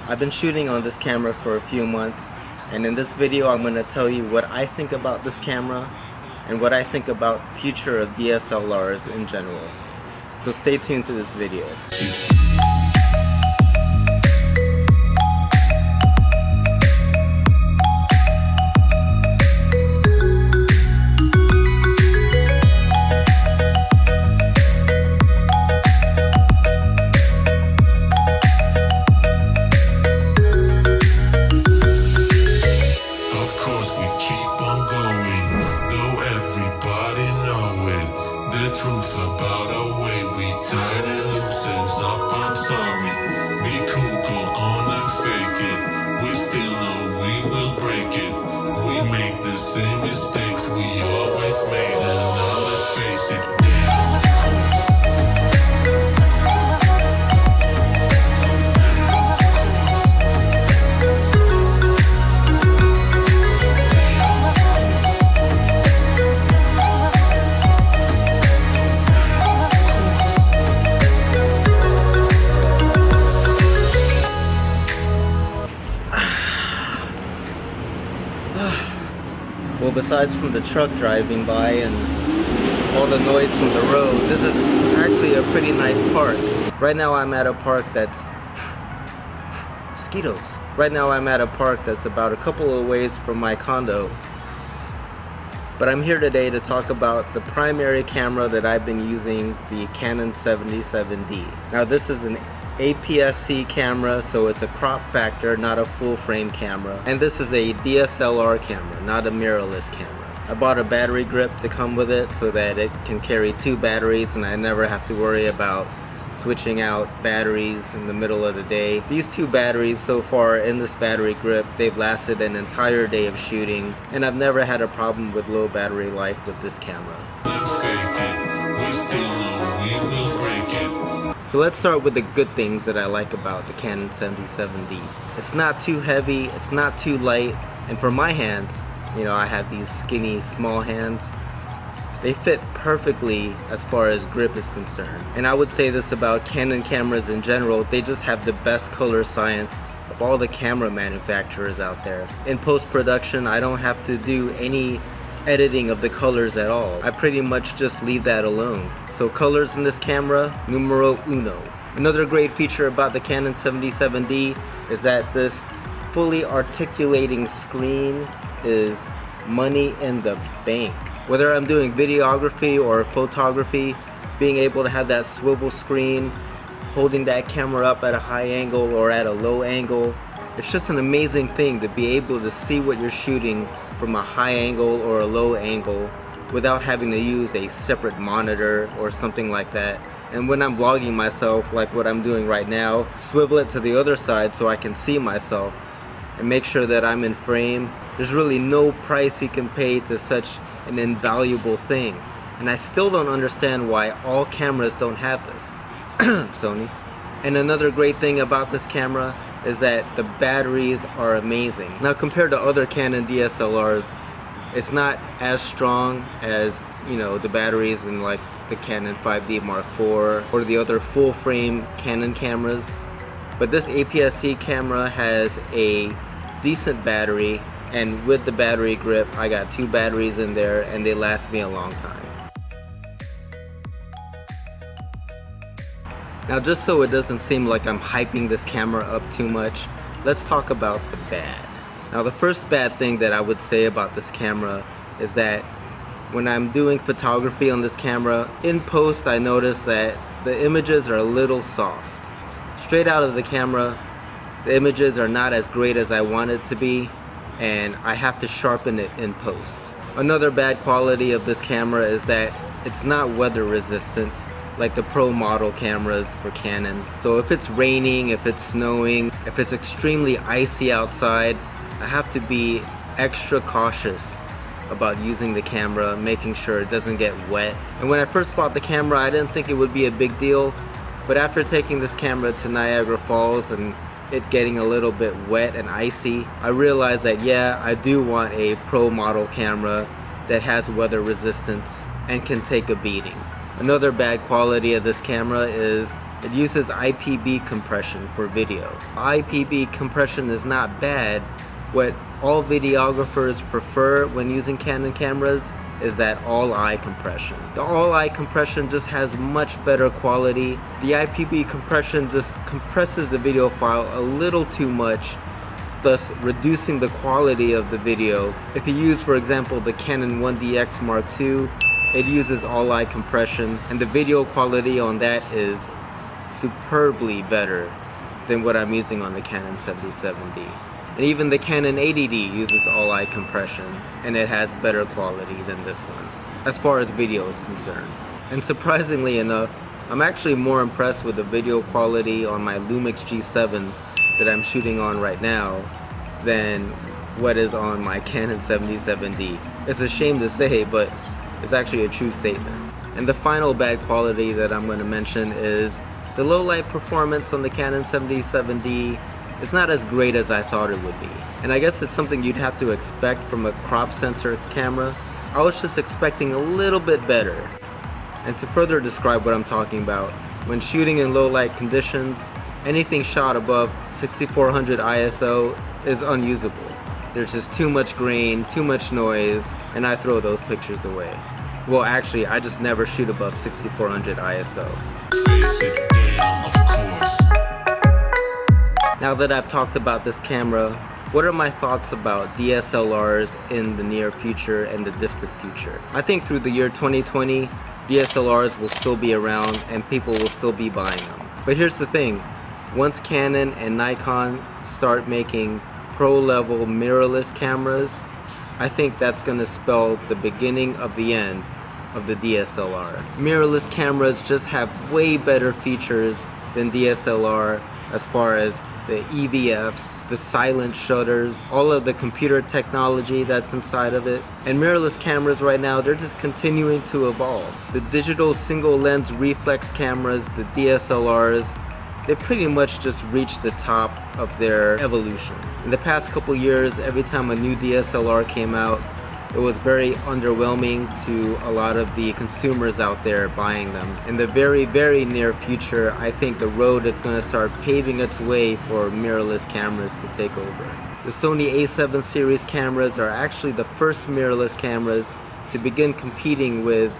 I've been shooting on this camera for a few months, and in this video I'm going to tell you what I think about this camera and what I think about the future of DSLRs in general. So stay tuned to this video. Well, besides from the truck driving by and all the noise from the road, this is actually a pretty nice park. Right now I'm at a park that's mosquitoes. Right now I'm at a park that's about a couple of ways from my condo. But I'm here today to talk about the primary camera that I've been using, the Canon 77D. Now this is an APS-C camera, so it's a crop factor, not a full frame camera. And this is a DSLR camera, not a mirrorless camera. I bought a battery grip to come with it so that it can carry 2 batteries and I never have to worry about switching out batteries in the middle of the day. These 2 batteries so far in this battery grip, they've lasted an entire day of shooting, and I've never had a problem with low battery life with this camera. So let's start with the good things that I like about the Canon 77D. It's not too heavy, it's not too light, and for my hands, you know, I have these skinny, small hands. They fit perfectly as far as grip is concerned. And I would say this about Canon cameras in general, they just have the best color science of all the camera manufacturers out there. In post-production, I don't have to do any editing of the colors at all. I pretty much just leave that alone. So colors in this camera, numero uno. Another great feature about the Canon 77D is that this fully articulating screen is money in the bank. Whether I'm doing videography or photography, being able to have that swivel screen, holding that camera up at a high angle or at a low angle, it's just an amazing thing to be able to see what you're shooting from a high angle or a low angle without having to use a separate monitor or something like that. And when I'm vlogging myself, like what I'm doing right now, swivel it to the other side so I can see myself and make sure that I'm in frame. There's really no price you can pay to such an invaluable thing. And I still don't understand why all cameras don't have this. Sony. And another great thing about this camera is that the batteries are amazing. Now compared to other Canon DSLRs, it's not as strong as, you know, the batteries in like the Canon 5D Mark IV or the other full frame Canon cameras. But this APS-C camera has a decent battery, and with the battery grip I got 2 batteries in there and they last me a long time. Now just so it doesn't seem like I'm hyping this camera up too much, let's talk about the bad. Now the first bad thing that I would say about this camera is that when I'm doing photography on this camera, in post I notice that the images are a little soft. Straight out of the camera, the images are not as great as I want it to be, and I have to sharpen it in post. Another bad quality of this camera is that it's not weather resistant like the pro model cameras for Canon. So if it's raining, if it's snowing, if it's extremely icy outside, I have to be extra cautious about using the camera, making sure it doesn't get wet. And when I first bought the camera, I didn't think it would be a big deal, but after taking this camera to Niagara Falls and it getting a little bit wet and icy, I realized that yeah, I do want a pro model camera that has weather resistance and can take a beating. Another bad quality of this camera is It uses IPB compression for video. IPB compression is not bad. What all videographers prefer when using Canon cameras is that all-eye compression. The all-eye compression just has much better quality. The IPB compression just compresses the video file a little too much, thus reducing the quality of the video. If you use, for example, the Canon 1DX Mark II, it uses all-eye compression, and the video quality on that is superbly better than what I'm using on the Canon 77D. And even the Canon 80D uses all-eye compression, and it has better quality than this one, as far as video is concerned. And surprisingly enough, I'm actually more impressed with the video quality on my Lumix G7 that I'm shooting on right now than what is on my Canon 77D. It's a shame to say, but it's actually a true statement. And the final bad quality that I'm going to mention is the low light performance on the Canon 77D. It's not as great as I thought it would be. And I guess it's something you'd have to expect from a crop sensor camera. I was just expecting a little bit better. And to further describe what I'm talking about, when shooting in low light conditions, anything shot above 6400 ISO is unusable. There's just too much grain, too much noise, and I throw those pictures away. Well, actually, I just never shoot above 6400 ISO. Now that I've talked about this camera, what are my thoughts about DSLRs in the near future and the distant future? I think through the year 2020, DSLRs will still be around and people will still be buying them. But here's the thing, once Canon and Nikon start making pro-level mirrorless cameras, I think that's going to spell the beginning of the end of the DSLR. Mirrorless cameras just have way better features than DSLR as far as the EVFs, the silent shutters, all of the computer technology that's inside of it. And mirrorless cameras right now, they're just continuing to evolve. The digital single lens reflex cameras, the DSLRs, they pretty much just reached the top of their evolution. In the past couple years, every time a new DSLR came out, it was very underwhelming to a lot of the consumers out there buying them. In the very, very near future, I think the road is going to start paving its way for mirrorless cameras to take over. The Sony A7 series cameras are actually the first mirrorless cameras to begin competing with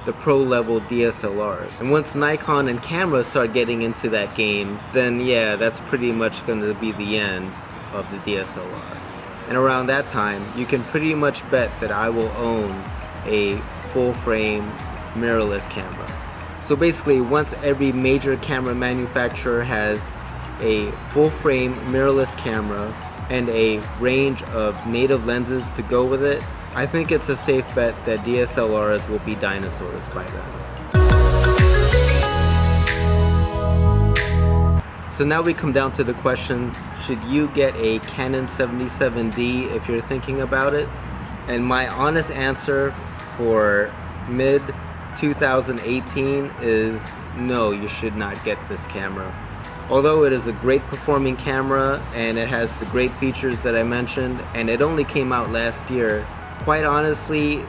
the pro-level DSLRs. And once Nikon and cameras start getting into that game, then yeah, that's pretty much going to be the end of the DSLR. And around that time, you can pretty much bet that I will own a full-frame mirrorless camera. So basically, once every major camera manufacturer has a full-frame mirrorless camera and a range of native lenses to go with it, I think it's a safe bet that DSLRs will be dinosaurs by then. So now we come down to the question, should you get a Canon 77D if you're thinking about it? And my honest answer for mid-2018 is no, you should not get this camera. Although it is a great performing camera and it has the great features that I mentioned, and it only came out last year, quite honestly,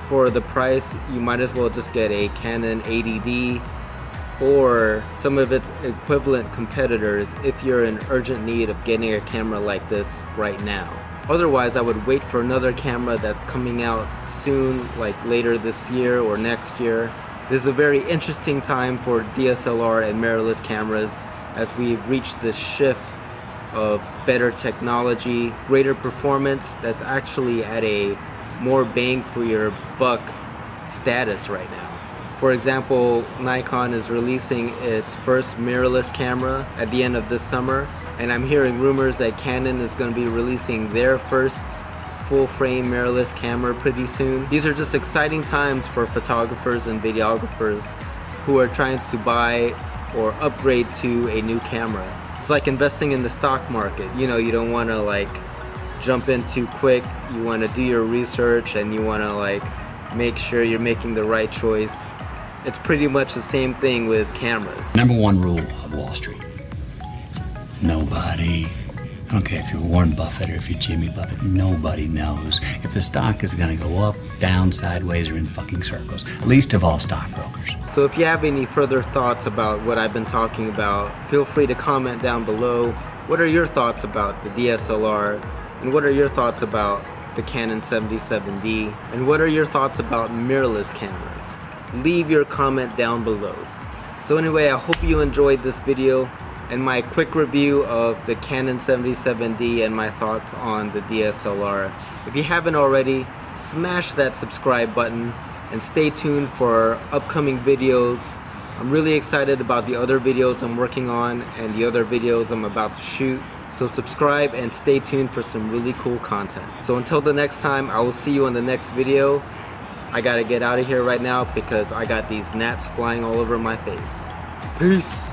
for the price, you might as well just get a Canon 80D or some of its equivalent competitors if you're in urgent need of getting a camera like this right now. Otherwise, I would wait for another camera that's coming out soon, like later this year or next year. This is a very interesting time for DSLR and mirrorless cameras as we've reached this shift of better technology, greater performance that's actually at a more bang for your buck status right now. For example, Nikon is releasing its first mirrorless camera at the end of this summer, and I'm hearing rumors that Canon is going to be releasing their first full-frame mirrorless camera pretty soon. These are just exciting times for photographers and videographers who are trying to buy or upgrade to a new camera. It's like investing in the stock market. You know, you don't want to like jump in too quick. You want to do your research and you want to like make sure you're making the right choice. It's pretty much the same thing with cameras. Number one rule of Wall Street. Nobody, I don't care if you're Warren Buffett or if you're Jimmy Buffett, nobody knows if the stock is going to go up, down, sideways, or in fucking circles. Least of all stockbrokers. So if you have any further thoughts about what I've been talking about, feel free to comment down below. What are your thoughts about the DSLR? And what are your thoughts about the Canon 77D? And what are your thoughts about mirrorless cameras? Leave your comment down below. So anyway, I hope you enjoyed this video and my quick review of the Canon 77D and my thoughts on the DSLR. If you haven't already, smash that subscribe button and stay tuned for upcoming videos. I'm really excited about the other videos I'm working on and the other videos I'm about to shoot. So subscribe and stay tuned for some really cool content. So until the next time, I will see you on the next video. I gotta get out of here right now because I got these gnats flying all over my face. Peace.